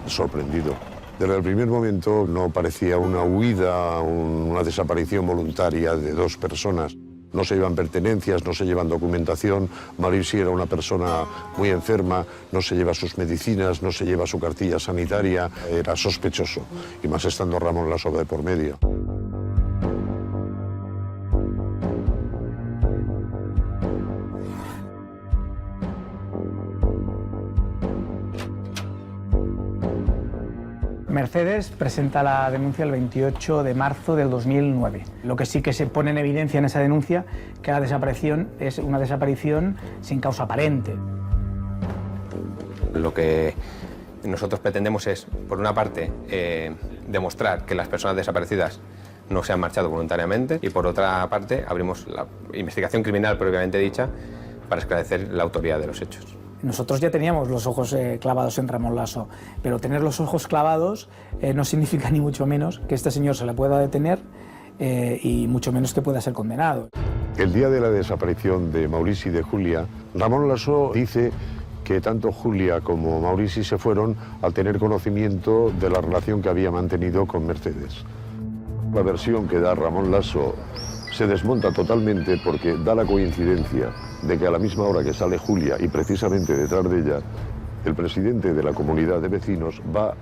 sorprendido. Desde el primer momento no parecía una huida, una desaparición voluntaria de dos personas. No se llevan pertenencias, no se llevan documentación. Maurici era una persona muy enferma, no se lleva sus medicinas, no se lleva su cartilla sanitaria. Era sospechoso, y más estando Ramón Lasso de por medio. Mercedes presenta la denuncia el 28 de marzo del 2009. Lo que sí que se pone en evidencia en esa denuncia que la desaparición es una desaparición sin causa aparente. Lo que nosotros pretendemos es, por una parte, demostrar que las personas desaparecidas no se han marchado voluntariamente y, por otra parte, abrimos la investigación criminal propiamente dicha para esclarecer la autoría de los hechos. Nosotros ya teníamos los ojos clavados en Ramón Lasso, pero tener los ojos clavados no significa ni mucho menos que este señor se le pueda detener y mucho menos que pueda ser condenado. El día de la desaparición de Maurici y de Julia, Ramón Lasso dice que tanto Julia como Maurici se fueron al tener conocimiento de la relación que había mantenido con Mercedes. La versión que da Ramón Lasso se desmonta totalmente porque da la coincidencia de que a la misma hora que sale Julia y precisamente detrás de ella, el presidente de la comunidad de vecinos va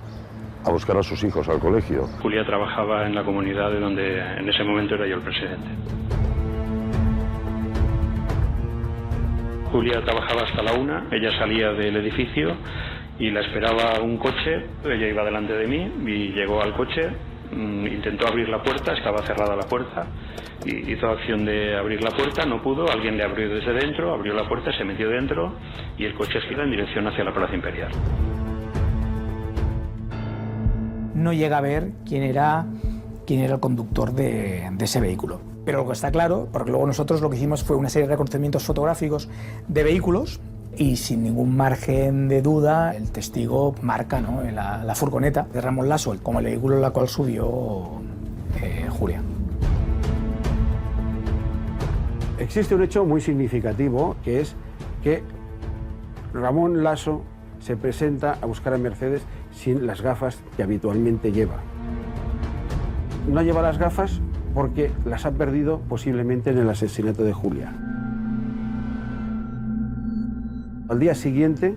a buscar a sus hijos al colegio. Julia trabajaba en la comunidad de donde en ese momento era yo el presidente. Julia trabajaba hasta la 1, ella salía del edificio y la esperaba un coche, ella iba delante de mí y llegó al coche, intentó abrir la puerta, estaba cerrada la puerta, y hizo acción de abrir la puerta, no pudo, alguien le abrió desde dentro, abrió la puerta, se metió dentro y el coche gira en dirección hacia la Plaza Imperial. No llega a ver quién era el conductor de ese vehículo. Pero lo que está claro, porque luego nosotros lo que hicimos fue una serie de reconocimientos fotográficos de vehículos y sin ningún margen de duda el testigo marca, ¿no?, la furgoneta de Ramón Lasso como el vehículo en la cual subió Julia. Existe un hecho muy significativo, que es que Ramón Lasso se presenta a buscar a Mercedes sin las gafas que habitualmente lleva. No lleva las gafas porque las ha perdido posiblemente en el asesinato de Julia. Al día siguiente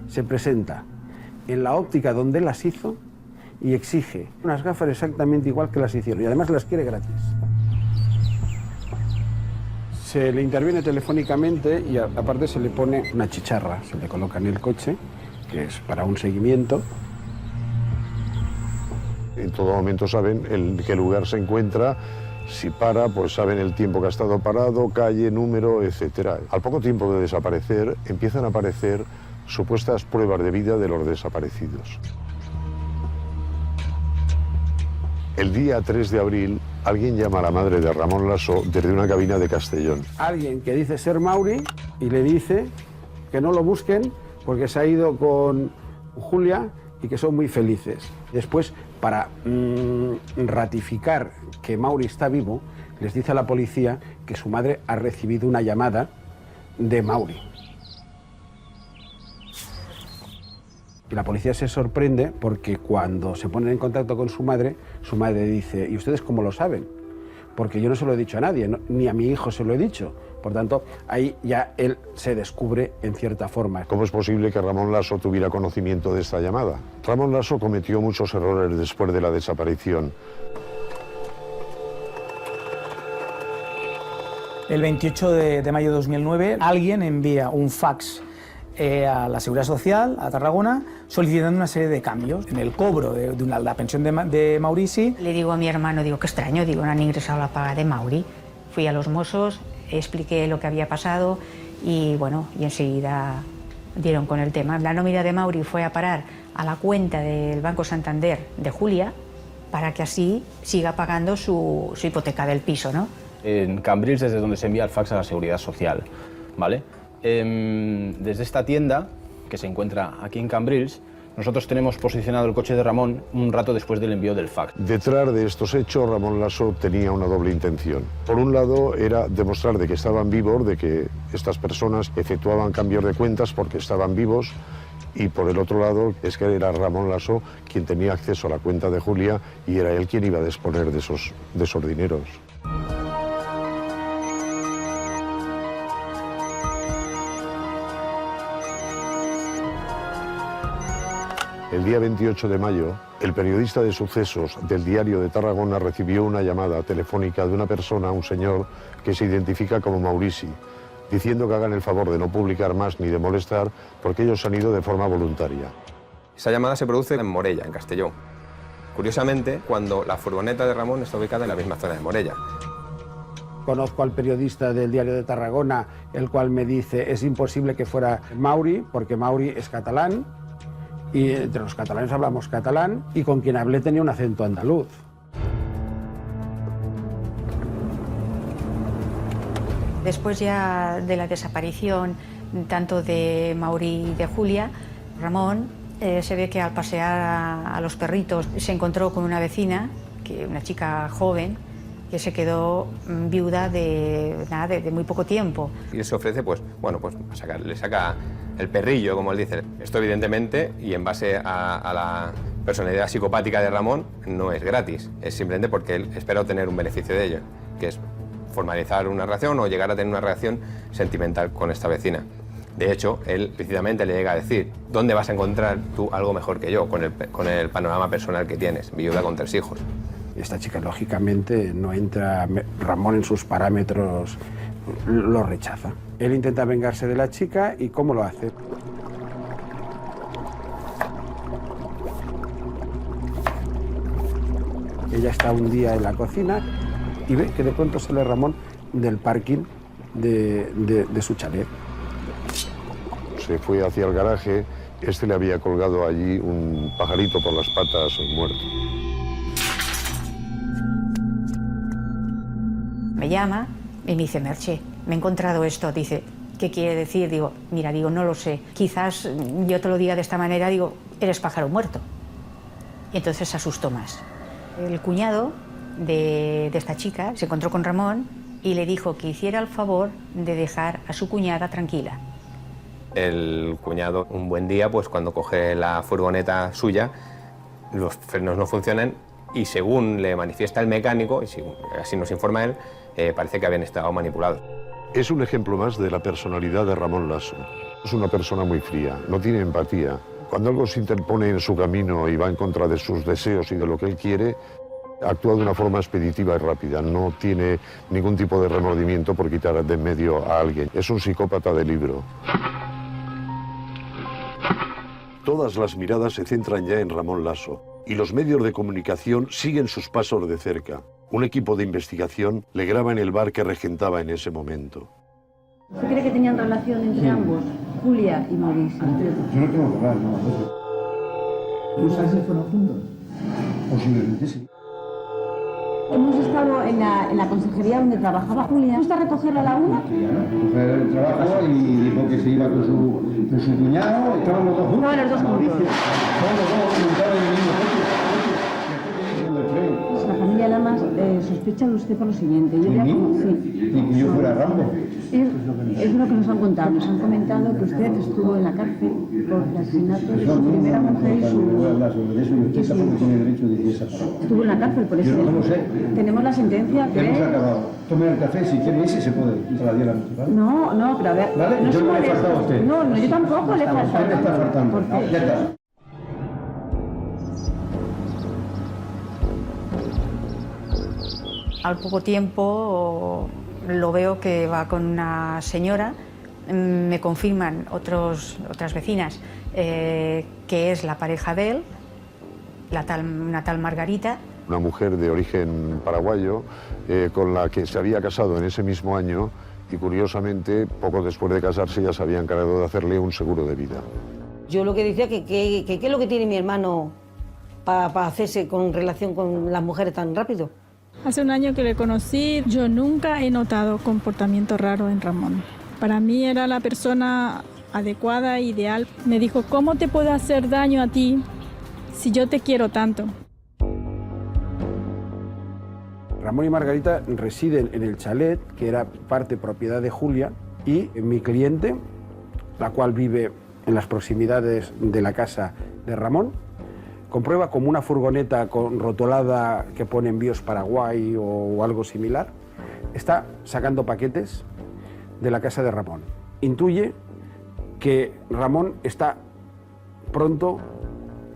se presenta en la óptica donde las hizo y exige unas gafas exactamente igual que las hicieron y además las quiere gratis. Se le interviene telefónicamente y aparte se le pone una chicharra, se le coloca en el coche, que es para un seguimiento. En todo momento saben en qué lugar se encuentra, si para, pues saben el tiempo que ha estado parado, calle, número, etc. Al poco tiempo de desaparecer, empiezan a aparecer supuestas pruebas de vida de los desaparecidos. El día 3 de abril, alguien llama a la madre de Ramón Lasso desde una cabina de Castellón. Alguien que dice ser Mauri y le dice que no lo busquen porque se ha ido con Julia y que son muy felices. Después, para ratificar que Mauri está vivo, les dice a la policía que su madre ha recibido una llamada de Mauri. Y la policía se sorprende porque cuando se ponen en contacto con su madre dice, ¿y ustedes cómo lo saben? Porque yo no se lo he dicho a nadie, ni a mi hijo se lo he dicho. Por tanto, ahí ya él se descubre en cierta forma. ¿Cómo es posible que Ramón Lasso tuviera conocimiento de esta llamada? Ramón Lasso cometió muchos errores después de la desaparición. El 28 de mayo de 2009, alguien envía un fax a la Seguridad Social, a Tarragona, solicitando una serie de cambios en el cobro de la pensión de Maurici. Le digo a mi hermano, digo, qué extraño, digo, no han ingresado la paga de Mauri. Fui a los Mossos, expliqué lo que había pasado y bueno, y enseguida dieron con el tema. La nómina de Mauri fue a parar a la cuenta del Banco Santander de Julia para que así siga pagando su hipoteca del piso, ¿no? En Cambrils, desde donde se envía el fax a la Seguridad Social, ¿vale? Desde esta tienda, que se encuentra aquí en Cambrils, nosotros tenemos posicionado el coche de Ramón un rato después del envío del fax. Detrás de estos hechos, Ramón Lasso tenía una doble intención. Por un lado, era demostrar de que estaban vivos, de que estas personas efectuaban cambios de cuentas porque estaban vivos, y por el otro lado, es que era Ramón Lasso quien tenía acceso a la cuenta de Julia y era él quien iba a disponer de esos dineros. El día 28 de mayo, el periodista de sucesos del Diario de Tarragona recibió una llamada telefónica de una persona, un señor, que se identifica como Maurici, diciendo que hagan el favor de no publicar más ni de molestar porque ellos han ido de forma voluntaria. Esa llamada se produce en Morella, en Castellón. Curiosamente, cuando la furgoneta de Ramón está ubicada en la misma zona de Morella. Conozco al periodista del Diario de Tarragona, el cual me dice es imposible que fuera Mauri, porque Mauri es catalán, y entre los catalanes hablamos catalán, y con quien hablé tenía un acento andaluz. Después ya de la desaparición tanto de Mauri y de Julia, Ramón se ve que al pasear a los perritos se encontró con una vecina, una chica joven, que se quedó viuda de muy poco tiempo. Y él se ofrece, pues, bueno, pues le saca el perrillo, como él dice. Esto evidentemente, y en base a la personalidad psicopática de Ramón, no es gratis. Es simplemente porque él espera obtener un beneficio de ello, que es formalizar una relación o llegar a tener una relación sentimental con esta vecina. De hecho, él precisamente le llega a decir, ¿dónde vas a encontrar tú algo mejor que yo con el panorama personal que tienes, viuda con 3 hijos? Esta chica, lógicamente, no entra Ramón en sus parámetros, lo rechaza. Él intenta vengarse de la chica y ¿cómo lo hace? Ella está un día en la cocina y ve que de pronto sale Ramón del parking de su chalet. Se fue hacia el garaje, este le había colgado allí un pajarito por las patas muerto. Me llama y me dice, Merche, me he encontrado esto. Dice, ¿qué quiere decir? Digo, mira, digo, no lo sé. Quizás yo te lo diga de esta manera, digo, eres pájaro muerto. Y entonces se asustó más. El cuñado de esta chica se encontró con Ramón y le dijo que hiciera el favor de dejar a su cuñada tranquila. El cuñado, un buen día, pues cuando coge la furgoneta suya, los frenos no funcionan y según le manifiesta el mecánico, y así nos informa él, parece que habían estado manipulados. Es un ejemplo más de la personalidad de Ramón Lasso. Es una persona muy fría, no tiene empatía. Cuando algo se interpone en su camino y va en contra de sus deseos y de lo que él quiere, actúa de una forma expeditiva y rápida. No tiene ningún tipo de remordimiento por quitar de en medio a alguien. Es un psicópata de libro. Todas las miradas se centran ya en Ramón Lasso y los medios de comunicación siguen sus pasos de cerca. Un equipo de investigación le graba en el bar que regentaba en ese momento. ¿Usted cree que tenían relación entre ambos, Julia y Mauricio? Yo no tengo que hablar, no. ¿No sabes si fueron juntos? Posiblemente sí. Hemos estado en la consejería donde trabajaba Julia. ¿Fuiste a recogerla a la una? Sí, ¿no? Coger el trabajo y dijo que se iba con su cuñado. Estaban los dos juntos. No, los dos juntos. Estaban los dos montados en el mismo coche. Pues la familia Lamas sospecha de usted por lo siguiente. Yo ya ¿Y que yo fuera Rambo? Es lo que nos han contado. Nos han comentado que usted estuvo en la cárcel por el asesinato de su primera mujer y su... No voy a hablar sobre eso y usted tampoco tiene derecho de decir esa palabra. Estuvo en la cárcel por eso. Yo no lo sé. Tenemos la sentencia que... Hemos acabado. Tome el café, si quiere irse se puede. Se la dio la noche, ¿vale? No, pero a ver... ¿Vale? No yo no le he moleste. faltado a usted. No, yo tampoco le he faltado. Usted le está faltando. ¿Por qué? Ya está. Al poco tiempo lo veo que va con una señora, me confirman otras vecinas que es la pareja de él, una tal Margarita. Una mujer de origen paraguayo con la que se había casado en ese mismo año y curiosamente poco después de casarse ya se había encargado de hacerle un seguro de vida. Yo lo que decía que qué es lo que tiene mi hermano para hacerse con relación con las mujeres tan rápido. Hace un año que le conocí, yo nunca he notado comportamiento raro en Ramón. Para mí era la persona adecuada, ideal. Me dijo, ¿cómo te puedo hacer daño a ti si yo te quiero tanto? Ramón y Margarita residen en el chalet, que era parte propiedad de Julia, y mi cliente, la cual vive en las proximidades de la casa de Ramón, comprueba como una furgoneta con rotulada que pone envíos Paraguay o algo similar, está sacando paquetes de la casa de Ramón. Intuye que Ramón está pronto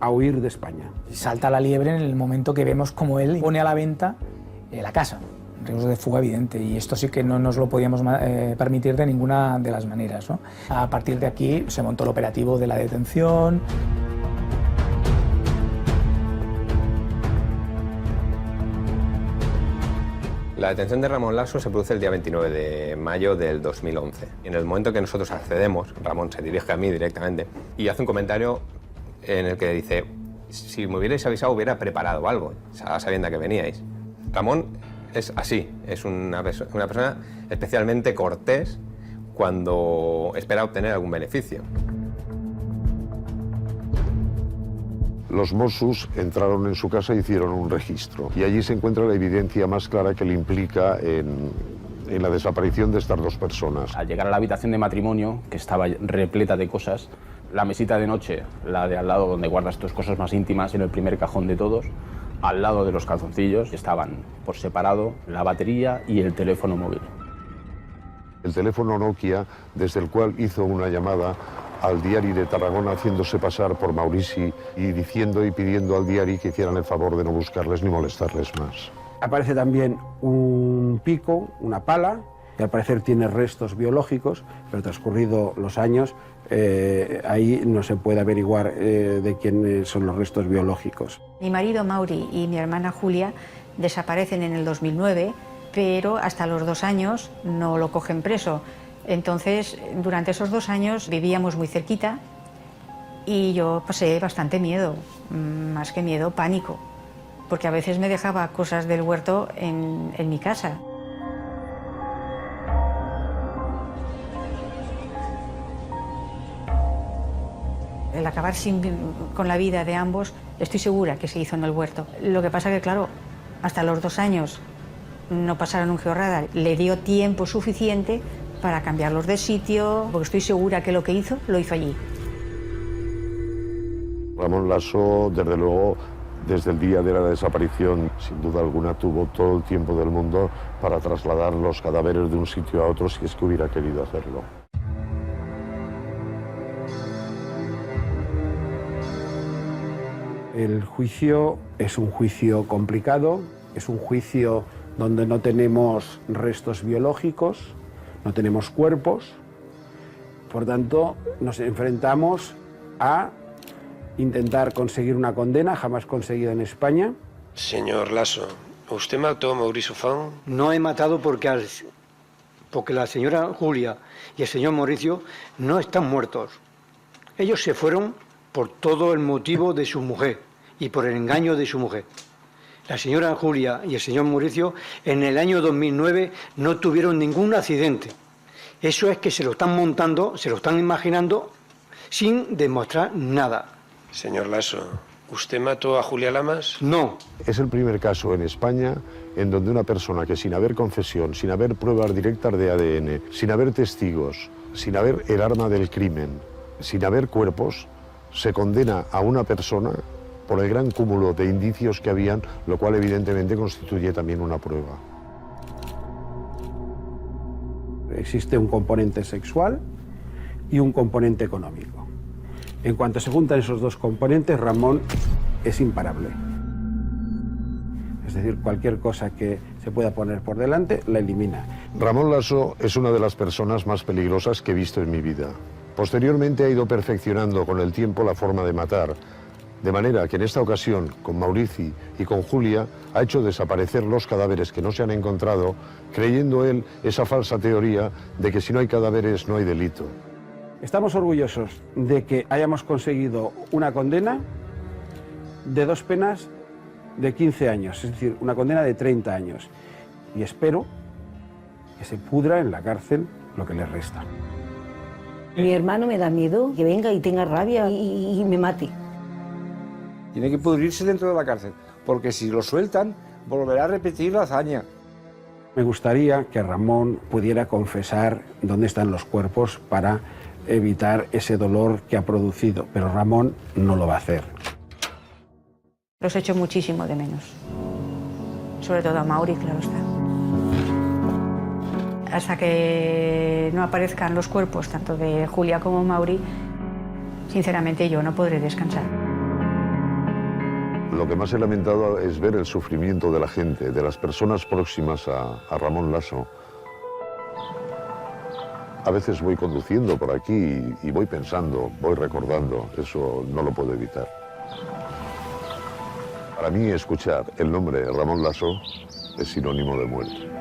a huir de España. Salta la liebre en el momento que vemos como él pone a la venta la casa. Un riesgo de fuga evidente, y esto sí que no nos lo podíamos permitir de ninguna de las maneras, ¿no? A partir de aquí se montó el operativo de la detención. La detención de Ramón Lasso se produce el día 29 de mayo del 2011. En el momento que nosotros accedemos, Ramón se dirige a mí directamente y hace un comentario en el que dice: si me hubierais avisado hubiera preparado algo, sabiendo que veníais. Ramón es así, es una persona especialmente cortés cuando espera obtener algún beneficio. Los Mossos entraron en su casa e hicieron un registro y allí se encuentra la evidencia más clara que le implica en la desaparición de estas dos personas. Al llegar a la habitación de matrimonio, que estaba repleta de cosas, la mesita de noche, la de al lado donde guardas tus cosas más íntimas, en el primer cajón de todos, al lado de los calzoncillos estaban por separado la batería y el teléfono móvil. El teléfono Nokia, desde el cual hizo una llamada al Diari de Tarragona haciéndose pasar por Maurici y diciendo y pidiendo al Diari que hicieran el favor de no buscarles ni molestarles más. Aparece también un pico, una pala y al parecer tiene restos biológicos, pero transcurridos los años, ahí no se puede averiguar de quién son los restos biológicos. Mi marido Mauri y mi hermana Julia desaparecen en el 2009, pero hasta los 2 años no lo cogen preso. Entonces, durante esos 2 años vivíamos muy cerquita y yo pasé bastante miedo, más que miedo, pánico, porque a veces me dejaba cosas del huerto en mi casa. El acabar con la vida de ambos, estoy segura que se hizo en el huerto. Lo que pasa que, claro, hasta los 2 años no pasaron un georradar. Le dio tiempo suficiente para cambiarlos de sitio, porque estoy segura que lo que hizo, lo hizo allí. Ramón Lasso, desde luego, desde el día de la desaparición, sin duda alguna, tuvo todo el tiempo del mundo para trasladar los cadáveres de un sitio a otro si es que hubiera querido hacerlo. El juicio es un juicio complicado, es un juicio donde no tenemos restos biológicos, no tenemos cuerpos, por tanto nos enfrentamos a intentar conseguir una condena jamás conseguida en España. Señor Lasso, ¿usted mató a Mauricio Fan? No he matado porque la señora Julia y el señor Mauricio no están muertos. Ellos se fueron por todo el motivo de su mujer y por el engaño de su mujer. La señora Julia y el señor Mauricio en el año 2009 no tuvieron ningún accidente. Eso es que se lo están montando, se lo están imaginando sin demostrar nada. Señor Lasso, ¿usted mató a Julia Lamas? No. Es el primer caso en España en donde una persona que sin haber confesión, sin haber pruebas directas de ADN, sin haber testigos, sin haber el arma del crimen, sin haber cuerpos, se condena a una persona por el gran cúmulo de indicios que habían, lo cual evidentemente constituye también una prueba. Existe un componente sexual y un componente económico. En cuanto se juntan esos dos componentes, Ramón es imparable. Es decir, cualquier cosa que se pueda poner por delante, la elimina. Ramón Lasso es una de las personas más peligrosas que he visto en mi vida. Posteriormente ha ido perfeccionando con el tiempo la forma de matar, de manera que en esta ocasión, con Maurici y con Julia, ha hecho desaparecer los cadáveres que no se han encontrado, creyendo él esa falsa teoría de que si no hay cadáveres no hay delito. Estamos orgullosos de que hayamos conseguido una condena de 2 penas de 15 años, es decir, una condena de 30 años. Y espero que se pudra en la cárcel lo que le resta. Mi hermano me da miedo que venga y tenga rabia y me mate. Tiene que pudrirse dentro de la cárcel, porque si lo sueltan, volverá a repetir la hazaña. Me gustaría que Ramón pudiera confesar dónde están los cuerpos para evitar ese dolor que ha producido, pero Ramón no lo va a hacer. Los echo muchísimo de menos, sobre todo a Mauri, claro está. Hasta que no aparezcan los cuerpos, tanto de Julia como Mauri, sinceramente yo no podré descansar. Lo que más he lamentado es ver el sufrimiento de la gente, de las personas próximas a Ramón Lasso. A veces voy conduciendo por aquí y voy pensando, voy recordando, eso no lo puedo evitar. Para mí escuchar el nombre Ramón Lasso es sinónimo de muerte.